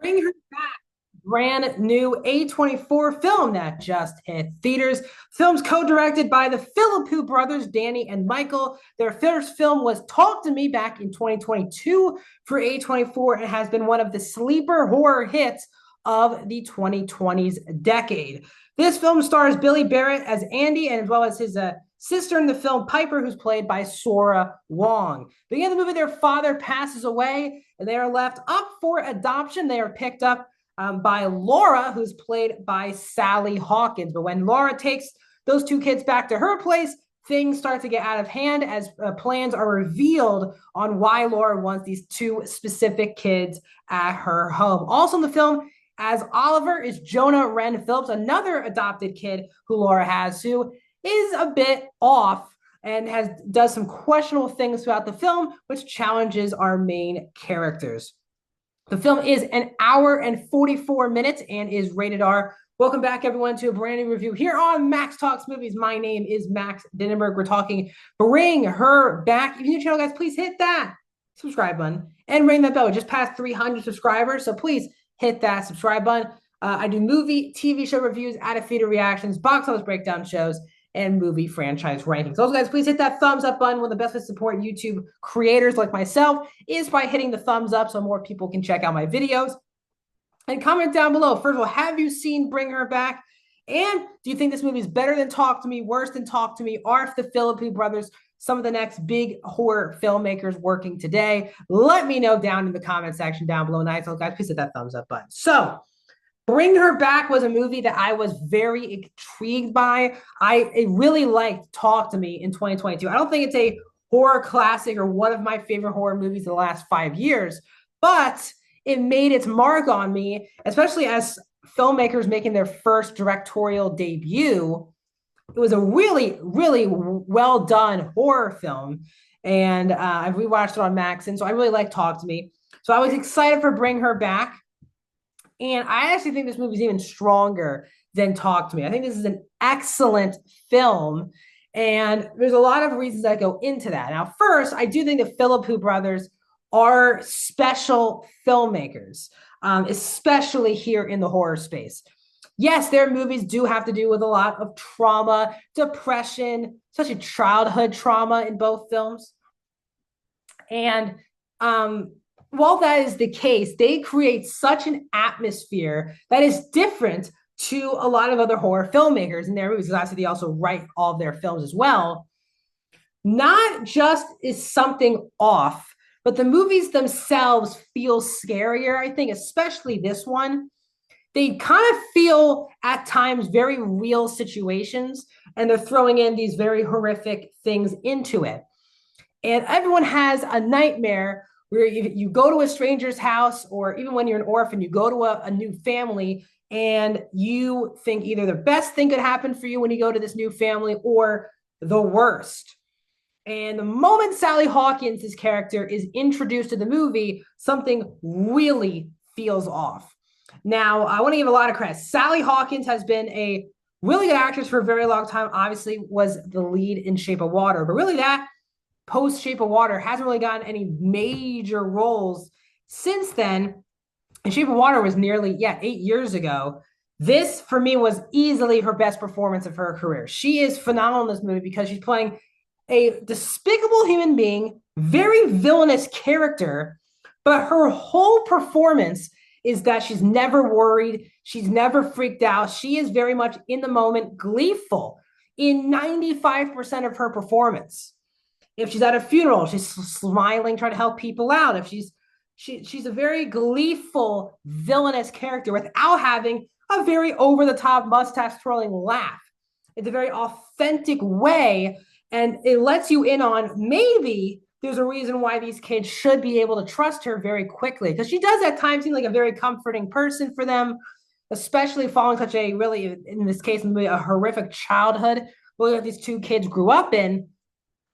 Bring her back. Brand new A24 film that just hit theaters. Film's co-directed by the Philippou brothers, Danny and Michael. Their first film was Talk to Me back in 2022 for A24 and has been one of the sleeper horror hits of the 2020s decade. This film stars Billy Barrett as Andy, and as well as his sister in the film, Piper, who's played by Sora Wong. Beginning of the movie, their father passes away, and they are left up for adoption. They are picked up by Laura, who's played by Sally Hawkins. But when Laura takes those two kids back to her place, things start to get out of hand as plans are revealed on why Laura wants these two specific kids at her home. Also in the film, as Oliver, is Jonah Wren Phillips, another adopted kid who Laura has, who is a bit off and does some questionable things throughout the film, which challenges our main characters. The film is an hour and 44 minutes and is rated R. Welcome back, everyone, to a brand new review here on Max Talks Movies. My name is Max Dinnenberg. We're talking Bring Her Back. If you're new to the channel, guys, please hit that subscribe button and ring that bell. We just passed 300 subscribers, so please hit that subscribe button. I do movie, TV show reviews, out-of-theater reactions, box office breakdown shows, and movie franchise rankings. Also, guys, please hit that thumbs up button. One of the best ways to support YouTube creators like myself is by hitting the thumbs up so more people can check out my videos. And comment down below. First of all, have you seen Bring Her Back? And do you think this movie is better than Talk to Me, worse than Talk to Me? Are the Philippou brothers some of the next big horror filmmakers working today? Let me know down in the comment section down below. Nice. So, guys, please hit that thumbs up button. So, Bring Her Back was a movie that I was very intrigued by. I really liked Talk to Me in 2022. I don't think it's a horror classic or one of my favorite horror movies of the last 5 years, but it made its mark on me, especially as filmmakers making their first directorial debut. It was a really, really well done horror film, and I've rewatched it on Max, and so I really like Talk to Me. So I was excited for Bring Her Back. And I actually think this movie is even stronger than Talk to Me. I think this is an excellent film. And there's a lot of reasons that go into that. Now, first, I do think the Philippou brothers are special filmmakers, especially here in the horror space. Yes, their movies do have to do with a lot of trauma, depression, especially childhood trauma in both films. And while that is the case, they create such an atmosphere that is different to a lot of other horror filmmakers in their movies, because obviously they also write all of their films as well. Not just is something off, but the movies themselves feel scarier, I think, especially this one. They kind of feel at times very real situations, and they're throwing in these very horrific things into it. And everyone has a nightmare where you go to a stranger's house, or even when you're an orphan, you go to a new family and you think either the best thing could happen for you when you go to this new family or the worst. And the moment Sally Hawkins' character is introduced to the movie, something really feels off. Now, I want to give a lot of credit. Sally Hawkins has been a really good actress for a very long time, obviously was the lead in Shape of Water, but really that post Shape of Water hasn't really gotten any major roles since then. And Shape of Water was nearly 8 years ago. This for me was easily her best performance of her career. She is phenomenal in this movie because she's playing a despicable human being, very villainous character, but her whole performance is that she's never worried, she's never freaked out, she is very much in the moment, gleeful in 95% of her performance. If she's at a funeral, she's smiling, trying to help people out. If she's a very gleeful, villainous character without having a very over-the-top, mustache-twirling laugh. It's a very authentic way, and it lets you in on maybe there's a reason why these kids should be able to trust her very quickly, because she does at times seem like a very comforting person for them, especially following such a really, in this case, a horrific childhood that these two kids grew up in.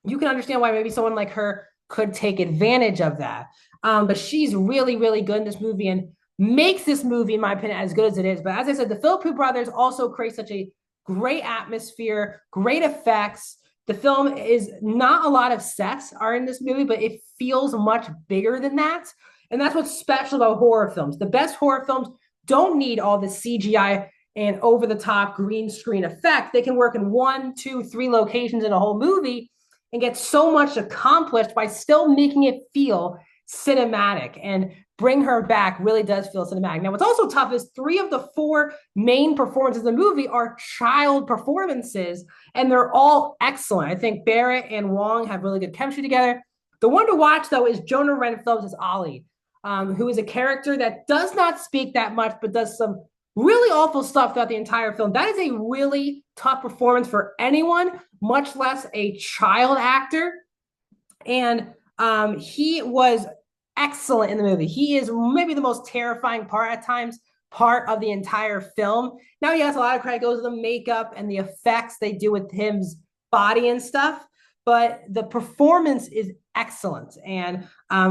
You can understand why maybe someone like her could take advantage of that. But she's really, really good in this movie and makes this movie, in my opinion, as good as it is. But as I said, the Philippou brothers also create such a great atmosphere, great effects. The film is not a lot of sets are in this movie, but it feels much bigger than that. And that's what's special about horror films. The best horror films don't need all the CGI and over the top green screen effect. They can work in 1, 2, 3 locations in a whole movie and get so much accomplished by still making it feel cinematic. And Bring Her Back really does feel cinematic. Now, what's also tough is 3 of the 4 main performances in the movie are child performances, and they're all excellent. I think Barrett and Wong have really good chemistry together. The one to watch, though, is Jonah Ren Phillips as Ollie, who is a character that does not speak that much, but does some really awful stuff throughout the entire film. That is a really tough performance for anyone, much less a child actor. And he was excellent in the movie. He is maybe the most terrifying part at times, part of the entire film. Now, yes, a lot of credit goes to the makeup and the effects they do with his body and stuff, but the performance is excellent. And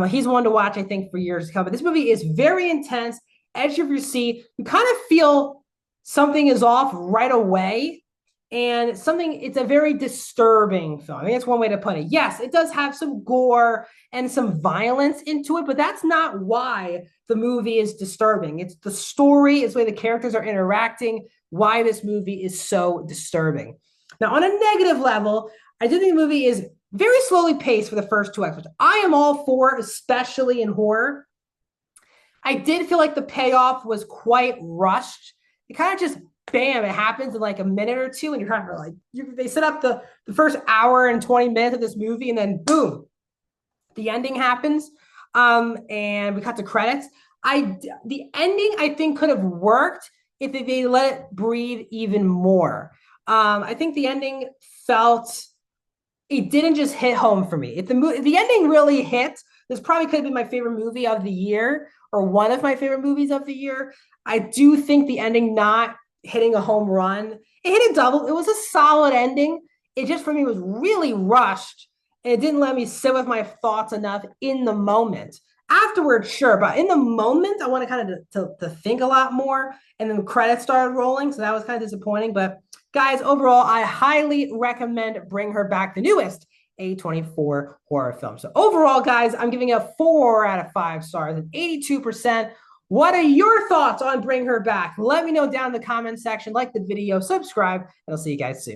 he's one to watch, I think, for years to come. But this movie is very intense, edge of your seat. You kind of feel something is off right away. And it's a very disturbing film. I think that's one way to put it. Yes, it does have some gore and some violence into it, but that's not why the movie is disturbing. It's the story, it's the way the characters are interacting, why this movie is so disturbing. Now, on a negative level, I do think the movie is very slowly paced for the first 2 acts, which I am all for, especially in horror. I did feel like the payoff was quite rushed. It kind of just bam, it happens in like a minute or two, and you're kind of like, they set up the first hour and 20 minutes of this movie, and then boom, the ending happens, and we cut to credits. The ending, I think, could have worked if they let it breathe even more. I think the ending it didn't just hit home for me. If the ending really hit, this probably could have been my favorite movie of the year, or one of my favorite movies of the year. I do think the ending not hitting a home run, it hit a double. It was a solid ending. It just, for me, was really rushed, and it didn't let me sit with my thoughts enough in the moment. Afterwards, sure, but in the moment, I wanted kind of to think a lot more, and then the credits started rolling, so that was kind of disappointing. But guys, overall, I highly recommend Bring Her Back, the newest A24 horror film. So overall, guys, I'm giving it a 4 out of 5 stars and 82%. What are your thoughts on Bring Her Back? Let me know down in the comment section. Like the video, subscribe, and I'll see you guys soon.